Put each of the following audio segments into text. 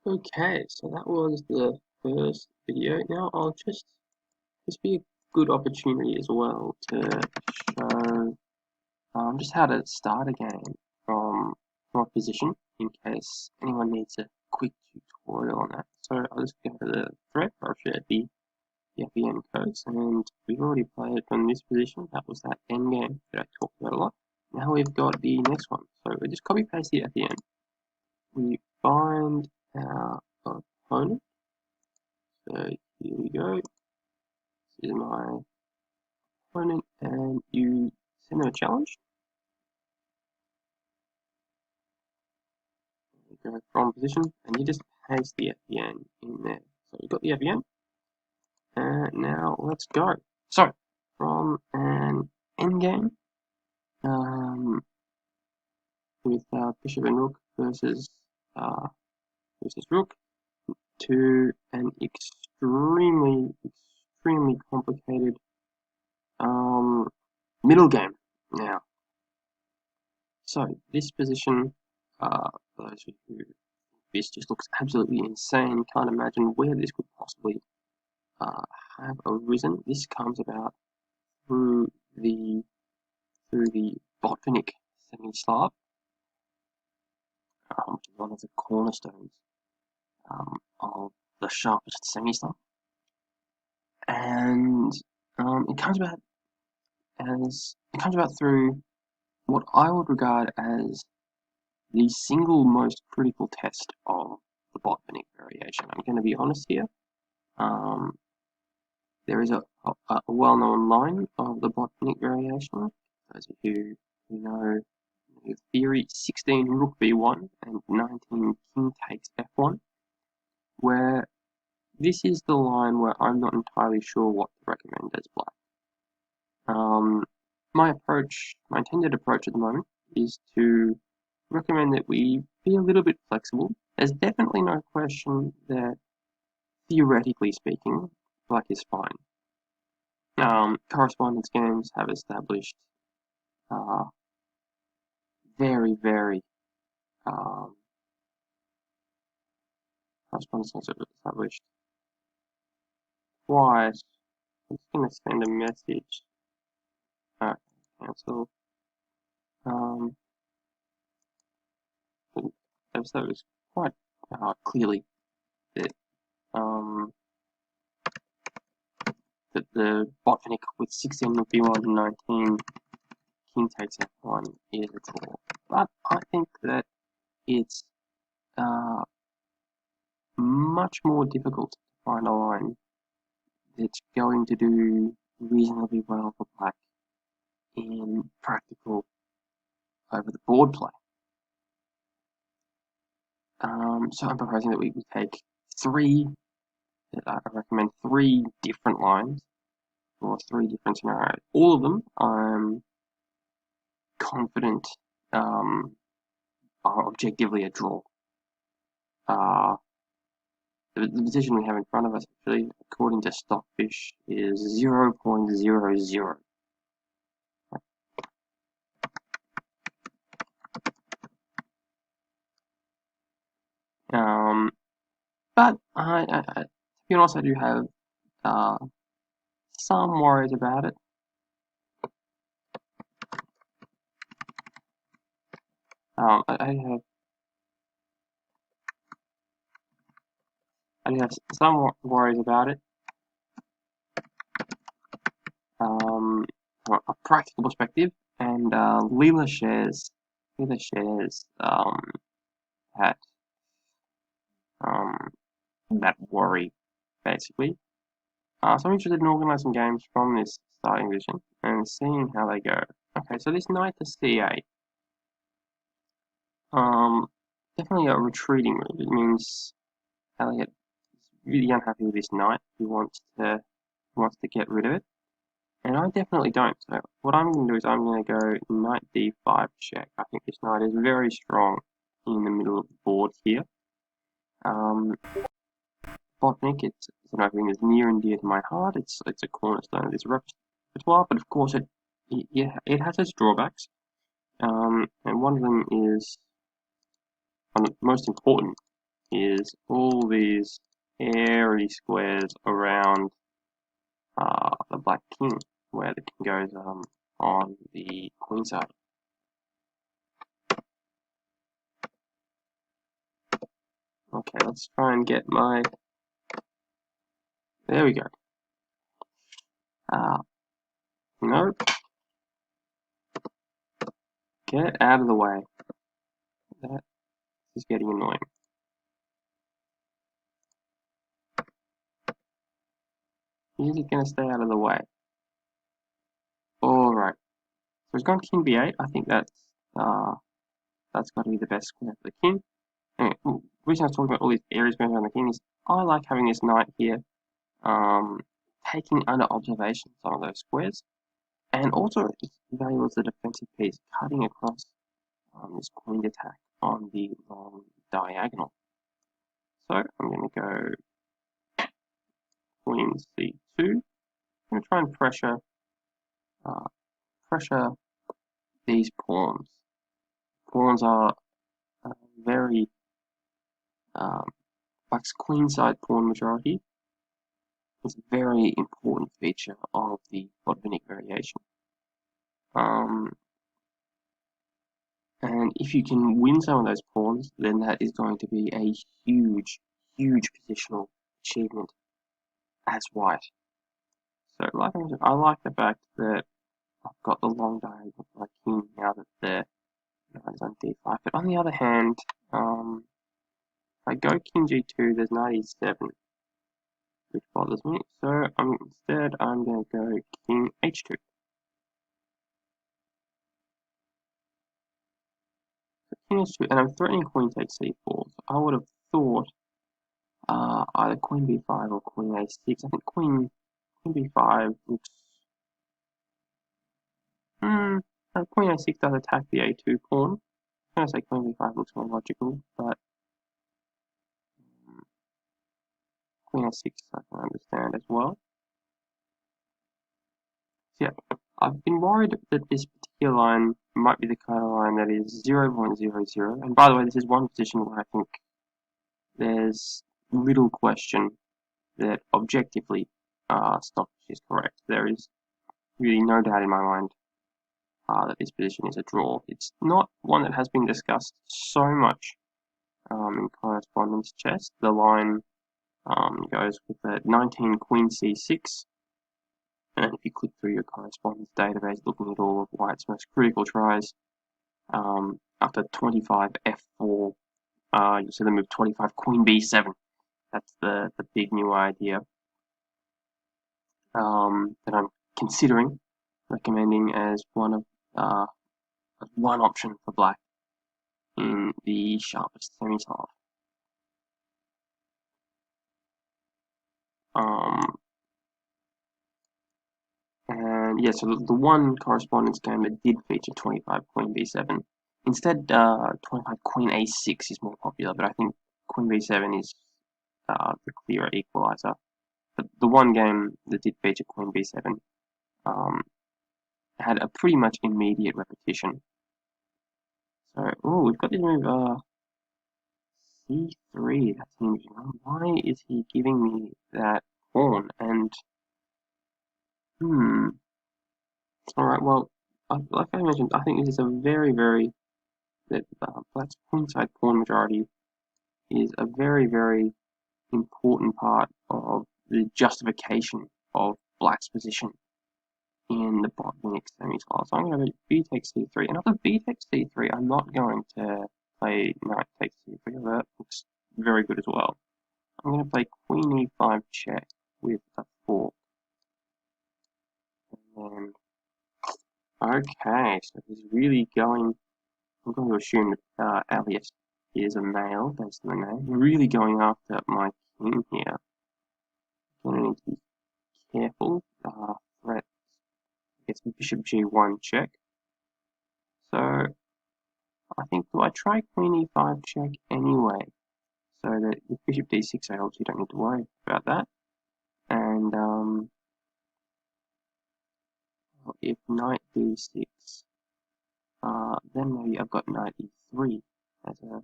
Okay, so that was the first video. Now I'll just be a good opportunity as well to show just how to start a game from a position in case anyone needs a quick tutorial on that. So I'll just go to the thread where I've shared the FEN codes, and we've already played from this position. That was that end game that I talked about a lot. Now we've got the next one. So we just copy paste the FEN. We find our opponent. So here we go. This is my opponent, and you send them a challenge. You go from position, and you just paste the FEN in there. So we've got the FEN, and now let's go. So from an endgame, with bishop and rook versus rook, to an extremely complicated middle game now. So this position, for those of you who this just looks absolutely insane, can't imagine where this could possibly have arisen. This comes about through the Botvinnik Semi-Slav, which is one of the cornerstones of the Sharpest Semi-Slav, and it comes about through what I would regard as the single most critical test of the Botvinnik variation. I'm going to be honest here. There is a well-known line of the Botvinnik variation. Those of you who know the theory, 16 rook b1 and 19 king takes f1, where this is the line where I'm not entirely sure what to recommend as black. My intended approach at the moment is to recommend that we be a little bit flexible. There's definitely no question that, theoretically speaking, black is fine. Correspondence games have established very correspondence games have established quite. I'm just going to send a message. Cancel. They've established quite clearly that that the Botvinnik with 16 rook b1 and 19 king takes f1 is a draw. But I think that it's much more difficult to find a line that's going to do reasonably well for black in practical over the board play. So I'm proposing that we take I recommend three different lines or three different scenarios. All of them I'm confident are objectively a draw. The position we have in front of us, actually, according to Stockfish, is 0.00. But to be honest, I do have some worries about it. I have some worries about it. From a practical perspective, and Leela shares that worry, basically. So I'm interested in organising games from this starting position and seeing how they go. Okay, so this knight to c8, definitely a retreating move. It means Elliot is really unhappy with this knight. He wants to get rid of it, and I definitely don't. So what I'm going to do is I'm going to go knight d5 check. I think this knight is very strong in the middle of the board here. Botvinnik, it's an opening that's near and dear to my heart. It's a cornerstone of this repertoire, but of course it has its drawbacks. And one of them is, one of the most important, is all these airy squares around the black king, where the king goes on the queen side. Okay, let's try and get my... There we go. Nope. Get out of the way. That is getting annoying. He's just going to stay out of the way. Alright. So he's gone king b8. I think that's got to be the best square for the king. Anyway, the reason I was talking about all these areas going around the king is I like having this knight here, taking under observation some of those squares, and also it's valuable as a defensive piece, cutting across this queen attack on the long diagonal. So I'm going to go queen c2. I'm going to try and pressure these pawns. Pawns are very Black's queenside pawn majority is a very important feature of the Botvinnik variation. And if you can win some of those pawns, then that is going to be a huge, huge positional achievement as white. So, like I mentioned, I like the fact that I've got the long diagonal of my king now that the knight is on d5. But on the other hand, if I go king g2, there's knight e7, which bothers me. So instead, I'm going to go king h2. King h2, and I'm threatening queen takes c4. So I would have thought either queen b5 or queen a6. I think queen b5 looks... queen a6 does attack the a2 pawn. I'm going to say queen b5 looks more logical, but queen a6 I can understand as well. So yeah, I've been worried that this particular line might be the kind of line that is 0.00. And by the way, this is one position where I think there's little question that objectively Stockfish is correct. There is really no doubt in my mind that this position is a draw. It's not one that has been discussed so much in correspondence chess. The line goes with the 19 queen c6, and if you click through your correspondence database looking at all of White's most critical tries, after 25 f4, you'll see the move 25 queen b7. That's the big new idea that I'm considering recommending as one of one option for Black in the Sharpest Semi-Slav. And yeah, so the one correspondence game that did feature 25 queen b7, instead 25 queen a6 is more popular, but I think queen b7 is the clearer equalizer. But the one game that did feature queen b7 had a pretty much immediate repetition. So, oh, we've got this move c3. That's interesting. Why is he giving me that pawn? And alright, well, like I mentioned, I think this is a very that Black's queenside pawn majority is a very important part of the justification of Black's position in the Botvinnik semi-slav. So I'm going to go b takes c3, and after b takes c3, I'm not going to play knight takes c3. That looks very good as well. I'm going to play queen e5 check with a fork. And then, okay, so he's really going... I'm going to assume that Elliot is a male based on the name. Really going after my king here. I'm going to need to be careful. Threat gets bishop g1 check. So I think, do I try queen e5 check anyway? So that with bishop d6 I obviously don't need to worry about that. And if knight d6, then maybe I've got knight e3 as a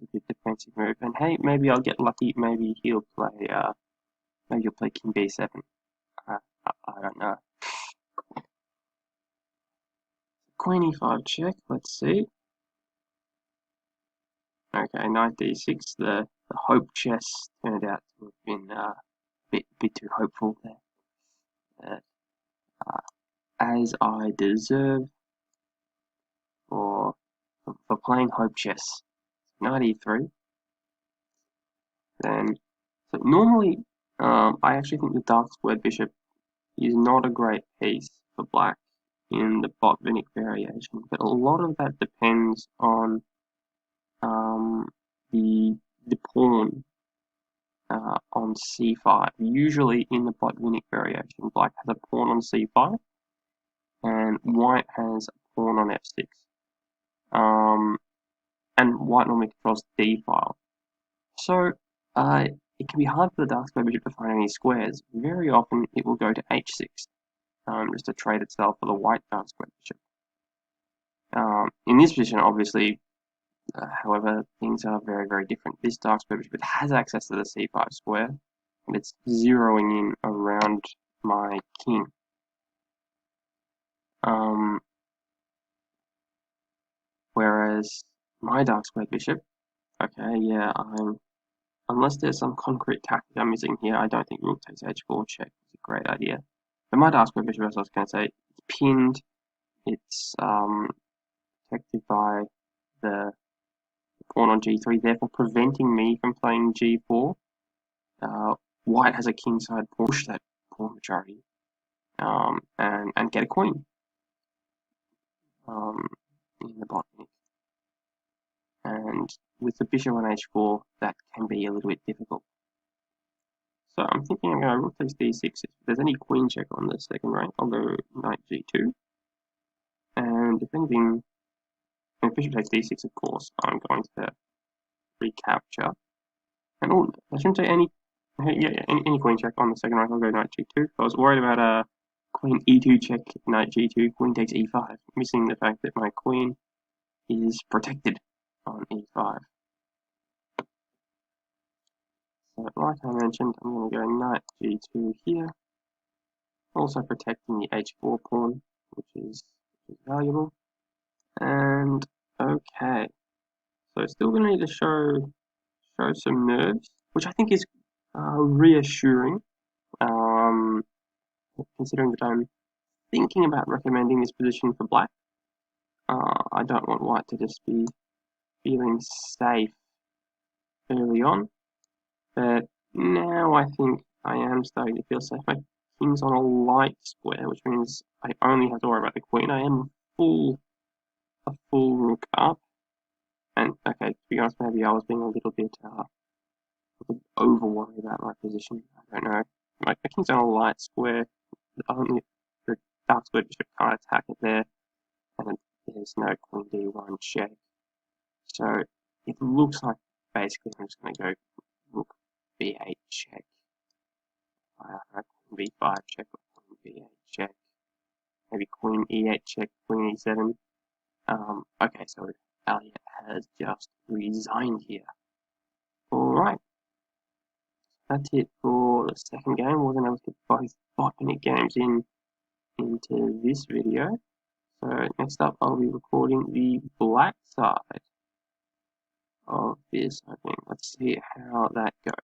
a good defensive move. And hey, maybe I'll get lucky. Maybe he'll play King B7. I don't know. Queen E5 check. Let's see. Okay, Knight D6. The hope chess turned out to have been a bit too hopeful there. As I deserve for playing hope chess. Knight E3. Then, so normally, I actually think the dark squared bishop is not a great piece for black in the Botvinnik variation, but a lot of that depends on the pawn on c5. Usually in the Botvinnik variation, black has a pawn on c5 and white has a pawn on f6. And white normally controls d file. So it can be hard for the dark square bishop to find any squares. Very often it will go to h6, just to trade itself for the white dark square bishop. In this position, obviously, however, things are very, very different. This dark square bishop has access to the c5 square, and it's zeroing in around my king. Whereas my dark square bishop, okay, yeah, unless there's some concrete tactic I'm missing here, I don't think rook takes h4 check is a great idea. But my dark square bishop, as I was going to say, it's pinned, it's protected by the pawn on g3, therefore preventing me from playing g4. White has a kingside pawn, push that pawn majority, and get a queen in the bottom. And with the bishop on h4, that can be a little bit difficult. So I'm thinking I'm going to rook takes d6. If there's any queen check on the second rank, I'll go knight g2. And if anything, if bishop takes d6, of course, I'm going to recapture. And oh, I shouldn't say any queen check on the second rank, I'll go knight g2. I was worried about a queen e2 check, knight g2, queen takes e5, missing the fact that my queen is protected on e5. So like I mentioned, I'm going to go knight g2 here, also protecting the h4 pawn, which is valuable. And okay, so still going to need to show some nerves, which I think is reassuring, considering that I'm thinking about recommending this position for black. I don't want white to just be feeling safe early on, but now I think I am starting to feel safe. My king's on a light square, which means I only have to worry about the queen. I am a full rook up, and okay, to be honest, maybe I was being a little bit over worried about my position. I don't know. My king's on a light square. Only the dark square bishop can't attack it there, and there's no queen d1 check. So it looks like basically I'm just going to go rook b8 check, queen b5 check, or queen b8 check, maybe queen e8 check, queen e7. Okay, so Elliot has just resigned here. Alright, that's it for the second game. We're going to look at both Botvinnik games into this video. So next up, I'll be recording the black side of this. I think let's see how that goes.